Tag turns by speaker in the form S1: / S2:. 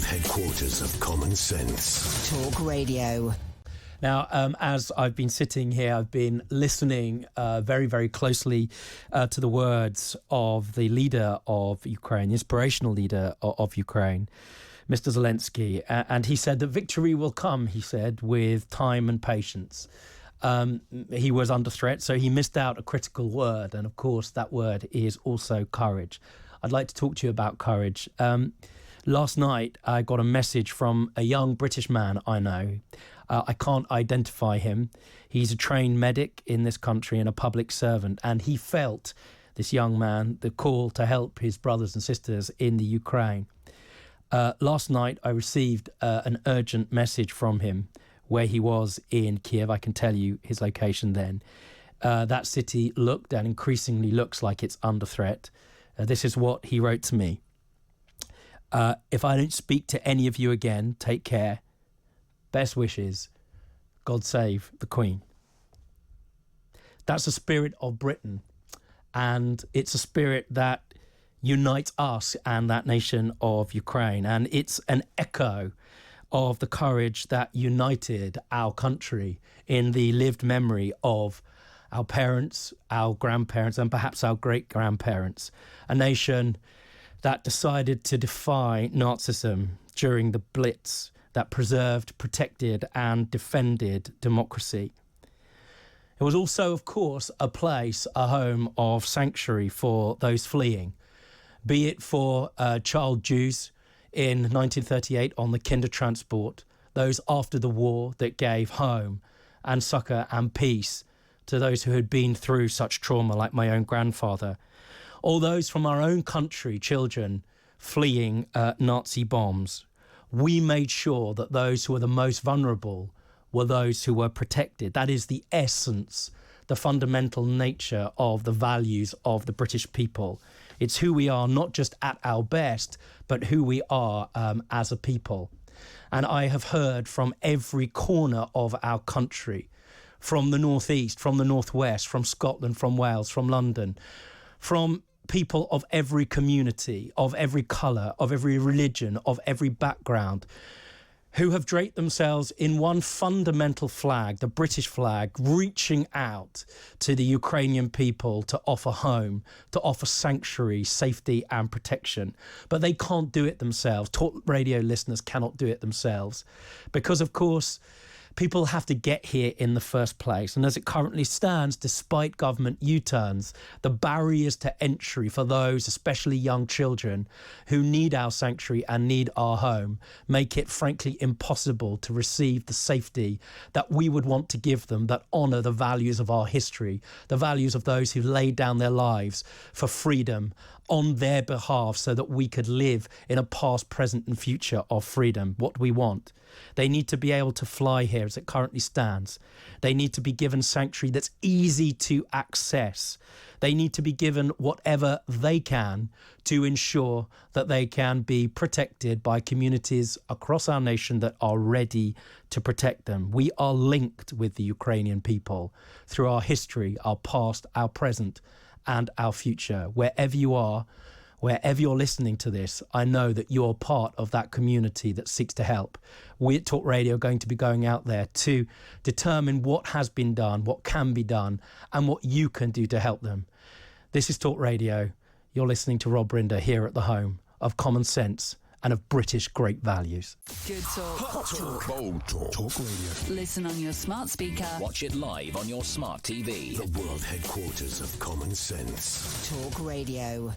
S1: headquarters of common sense.
S2: Talk Radio.
S3: Now, as I've been sitting here, I've been listening very, very closely to the words of the leader of Ukraine, the inspirational leader of Ukraine, Mr. Zelensky. And he said that victory will come, he said, with time and patience. He was under threat, so he missed out a critical word. And of course, that word is also courage. I'd like to talk to you about courage. Last night, I got a message from a young British man I know. I can't identify him. He's a trained medic in this country and a public servant. And he felt, this young man, the call to help his brothers and sisters in the Ukraine. Last night, I received an urgent message from him where he was in Kyiv. I can tell you his location then. That city looked and increasingly looks like it's under threat. This is what he wrote to me. If I don't speak to any of you again, take care. Best wishes. God save the Queen. That's the spirit of Britain. And it's a spirit that unites us and that nation of Ukraine. And it's an echo of the courage that united our country in the lived memory of our parents, our grandparents, and perhaps our great-grandparents. A nation that decided to defy Nazism during the Blitz, that preserved, protected, and defended democracy. It was also, of course, a place, a home of sanctuary for those fleeing, be it for child Jews in 1938 on the Kindertransport, those after the war that gave home and succour and peace to those who had been through such trauma, like my own grandfather, all those from our own country, children fleeing Nazi bombs. We made sure that those who were the most vulnerable were those who were protected. That is the essence, the fundamental nature of the values of the British people. It's who we are, not just at our best, but who we are as a people. And I have heard from every corner of our country, from the northeast, from the northwest, from Scotland, from Wales, from London, from people of every community, of every colour, of every religion, of every background, who have draped themselves in one fundamental flag, the British flag, reaching out to the Ukrainian people to offer home, to offer sanctuary, safety and protection. But they can't do it themselves. Talk Radio listeners cannot do it themselves because, of course, people have to get here in the first place. And as it currently stands, despite government U-turns, the barriers to entry for those, especially young children, who need our sanctuary and need our home, make it frankly impossible to receive the safety that we would want to give them, that honour the values of our history, the values of those who laid down their lives for freedom on their behalf so that we could live in a past, present and future of freedom, what we want. They need to be able to fly here as it currently stands. They need to be given sanctuary that's easy to access. They need to be given whatever they can to ensure that they can be protected by communities across our nation that are ready to protect them. We are linked with the Ukrainian people through our history, our past, our present and our future. Wherever you are, wherever you're listening to this, I know that you're part of that community that seeks to help. We at Talk Radio are going to be going out there to determine what has been done, what can be done, and what you can do to help them. This is Talk Radio. You're listening to Rob Rinder here at the home of common sense and of British great values.
S2: Good talk.
S1: Hot talk. Bold talk. Talk Radio.
S2: Listen on your smart speaker.
S4: Watch it live on your smart TV.
S1: The world headquarters of common sense.
S2: Talk Radio.